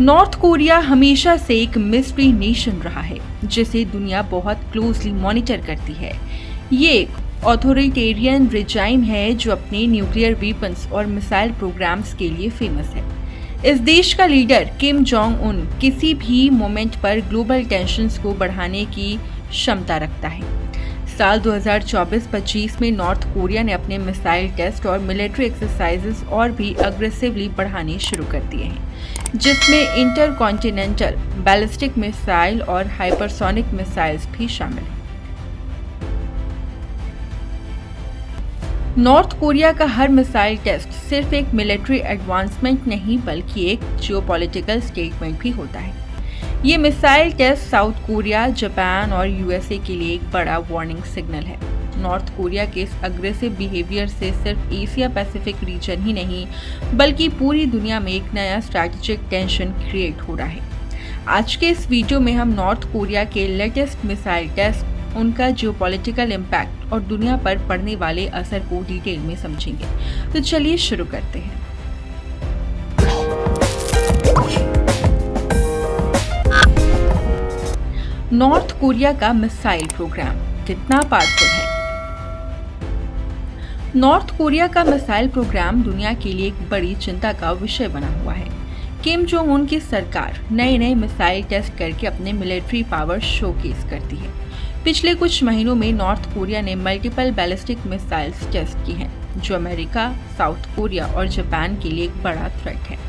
North Korea हमेशा से एक मिस्ट्री नेशन रहा है जिसे दुनिया बहुत क्लोजली मॉनिटर करती है। ये एक ऑथोरिटेरियन रिजाइम है जो अपने न्यूक्लियर वेपन्स और मिसाइल प्रोग्राम्स के लिए फेमस है। इस देश का लीडर किम जोंग उन किसी भी मोमेंट पर ग्लोबल टेंशन्स को बढ़ाने की क्षमता रखता है। साल 2024-25 में नॉर्थ कोरिया ने अपने मिसाइल टेस्ट और मिलिट्री एक्सरसाइजेस और भी अग्रेसिवली बढ़ाने शुरू कर दिए हैं, जिसमें इंटरकॉन्टिनेंटल बैलिस्टिक मिसाइल और हाइपरसोनिक मिसाइल्स भी शामिल हैं। नॉर्थ कोरिया का हर मिसाइल टेस्ट सिर्फ एक मिलिट्री एडवांसमेंट नहीं बल्कि एक जियोपॉलिटिकल स्टेटमेंट भी होता है। ये missile test South Korea, Japan और यूएसए के लिए एक बड़ा वार्निंग सिग्नल है। नॉर्थ कोरिया के इस अग्रेसिव बिहेवियर से सिर्फ एशिया पैसिफिक रीजन ही नहीं बल्कि पूरी दुनिया में एक नया स्ट्रैटेजिक टेंशन क्रिएट हो रहा है। आज के इस वीडियो में हम नॉर्थ कोरिया के लेटेस्ट मिसाइल टेस्ट, उनका जियोपॉलिटिकल इम्पैक्ट और दुनिया पर पड़ने वाले असर को डिटेल में समझेंगे। तो चलिए शुरू करते हैं। नॉर्थ कोरिया का मिसाइल प्रोग्राम कितना पावरफुल है? नॉर्थ कोरिया का मिसाइल प्रोग्राम दुनिया के लिए एक बड़ी चिंता का विषय बना हुआ है। किम जोंग उन की सरकार नए मिसाइल टेस्ट करके अपने मिलिट्री पावर शोकेस करती है। पिछले कुछ महीनों में नॉर्थ कोरिया ने मल्टीपल बैलिस्टिक मिसाइल्स टेस्ट की हैं, जो अमेरिका, साउथ कोरिया और जापान के लिए एक बड़ा थ्रेट है।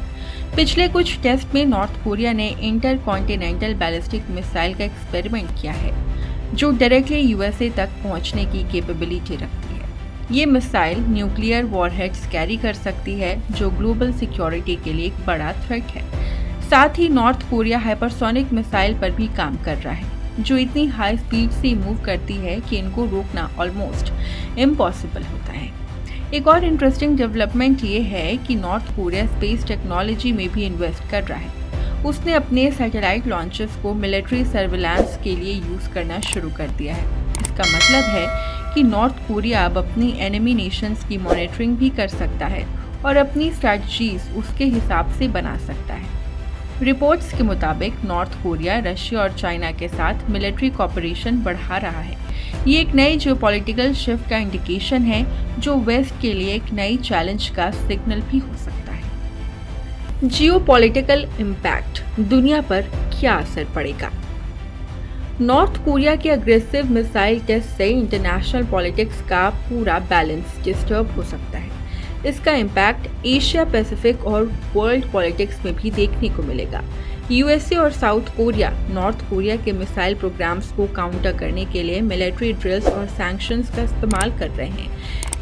पिछले कुछ टेस्ट में नॉर्थ कोरिया ने इंटरकॉन्टिनेंटल बैलिस्टिक मिसाइल का एक्सपेरिमेंट किया है, जो डायरेक्टली यूएसए तक पहुंचने की कैपेबिलिटी रखती है। ये मिसाइल न्यूक्लियर वॉरहेड्स कैरी कर सकती है, जो ग्लोबल सिक्योरिटी के लिए एक बड़ा थ्रेट है। साथ ही नॉर्थ कोरिया हाइपरसोनिक मिसाइल पर भी काम कर रहा है, जो इतनी हाई स्पीड से मूव करती है कि इनको रोकना ऑलमोस्ट इम्पॉसिबल होता है। एक और इंटरेस्टिंग डेवलपमेंट ये है कि नॉर्थ कोरिया स्पेस टेक्नोलॉजी में भी इन्वेस्ट कर रहा है। उसने अपने सैटेलाइट लॉन्चर्स को मिलिट्री सर्विलांस के लिए यूज करना शुरू कर दिया है। इसका मतलब है कि नॉर्थ कोरिया अब अपनी एनिमी नेशंस की मॉनिटरिंग भी कर सकता है और अपनी स्ट्रैटेजीज उसके हिसाब से बना सकता है। रिपोर्ट्स के मुताबिक नॉर्थ कोरिया रशिया और चाइना के साथ मिलिट्री कोऑपरेशन बढ़ा रहा है। ये एक नई जियोपॉलिटिकल शिफ्ट का इंडिकेशन है, जो वेस्ट के लिए एक नई चैलेंज का सिग्नल भी हो सकता है। जियोपॉलिटिकल इम्पैक्ट, दुनिया पर क्या असर पड़ेगा? नॉर्थ कोरिया के अग्रेसिव मिसाइल टेस्ट से इंटरनेशनल पॉलिटिक्स का पूरा बैलेंस डिस्टर्ब हो सकता है। इसका इम्पैक्ट एशिया पैसिफिक और वर्ल्ड पॉलिटिक्स में भी देखने को मिलेगा। यूएसए और साउथ कोरिया नॉर्थ कोरिया के मिसाइल प्रोग्राम्स को काउंटर करने के लिए मिलिट्री ड्रिल्स और सैंक्शंस का इस्तेमाल कर रहे हैं,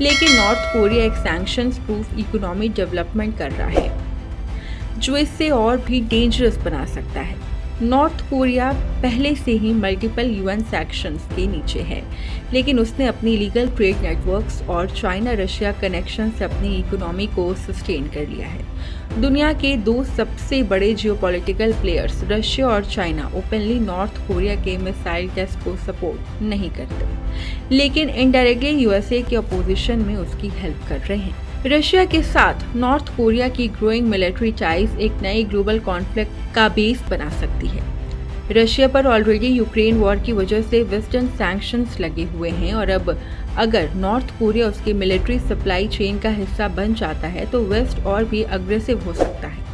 लेकिन नॉर्थ कोरिया एक सैंक्शंस प्रूफ इकोनॉमी डेवलपमेंट कर रहा है, जो इसे और भी डेंजरस बना सकता है। नॉर्थ कोरिया पहले से ही मल्टीपल यूएन सैंक्शंस के नीचे है, लेकिन उसने अपनी लीगल ट्रेड नेटवर्क्स और चाइना रशिया कनेक्शन से अपनी इकोनॉमी को सस्टेन कर लिया है। दुनिया के दो सबसे बड़े जियोपॉलिटिकल प्लेयर्स रशिया और चाइना ओपनली नॉर्थ कोरिया के मिसाइल टेस्ट को सपोर्ट नहीं करते, लेकिन इनडायरेक्टली यूएसए के अपोजिशन में उसकी हेल्प कर रहे हैं। रशिया के साथ नॉर्थ कोरिया की ग्रोइंग मिलिट्री टाइज एक नई ग्लोबल कॉन्फ्लिक्ट का बेस बना सकती है। रशिया पर ऑलरेडी यूक्रेन वॉर की वजह से वेस्टर्न सैंक्शंस लगे हुए हैं और अब अगर नॉर्थ कोरिया उसके मिलिट्री सप्लाई चेन का हिस्सा बन जाता है तो वेस्ट और भी अग्रेसिव हो सकता है।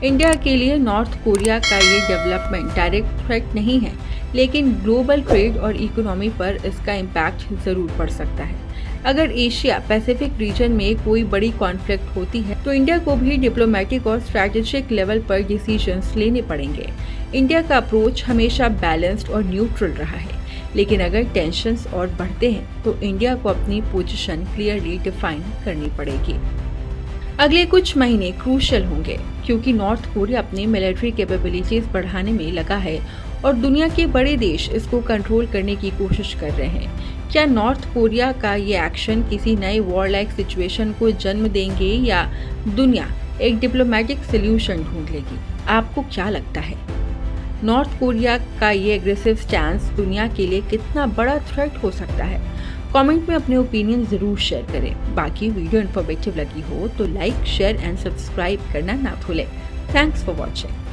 इंडिया के लिए नॉर्थ कोरिया का ये डेवलपमेंट डायरेक्ट थ्रेट नहीं है, लेकिन ग्लोबल ट्रेड और इकोनॉमी पर इसका इम्पैक्ट जरूर पड़ सकता है। अगर एशिया पैसिफिक रीजन में कोई बड़ी कॉन्फ्लिक्ट होती है तो इंडिया को भी डिप्लोमेटिक और स्ट्रैटेजिक लेवल पर डिसीजंस लेने पड़ेंगे। इंडिया का अप्रोच हमेशा बैलेंस्ड और न्यूट्रल रहा है, लेकिन अगर टेंशन्स और बढ़ते हैं तो इंडिया को अपनी पोजीशन क्लियरली डिफाइन करनी पड़ेगी। अगले कुछ महीने क्रूशियल होंगे क्योंकि नॉर्थ कोरिया अपनी मिलिट्री कैपेबिलिटीज बढ़ाने में लगा है और दुनिया के बड़े देश इसको कंट्रोल करने की कोशिश कर रहे हैं। क्या नॉर्थ कोरिया का ये एक्शन किसी नए वॉर लाइक सिचुएशन को जन्म देंगे या दुनिया एक डिप्लोमेटिक सॉल्यूशन ढूंढ लेगी? आपको क्या लगता है? नॉर्थ कोरिया का ये एग्रेसिव स्टैंस दुनिया के लिए कितना बड़ा थ्रेट हो सकता है? कमेंट में अपने ओपिनियन जरूर शेयर करें। बाकी वीडियो इन्फॉर्मेटिव लगी हो तो लाइक, शेयर एंड सब्सक्राइब करना ना भूलें। Thanks for watching.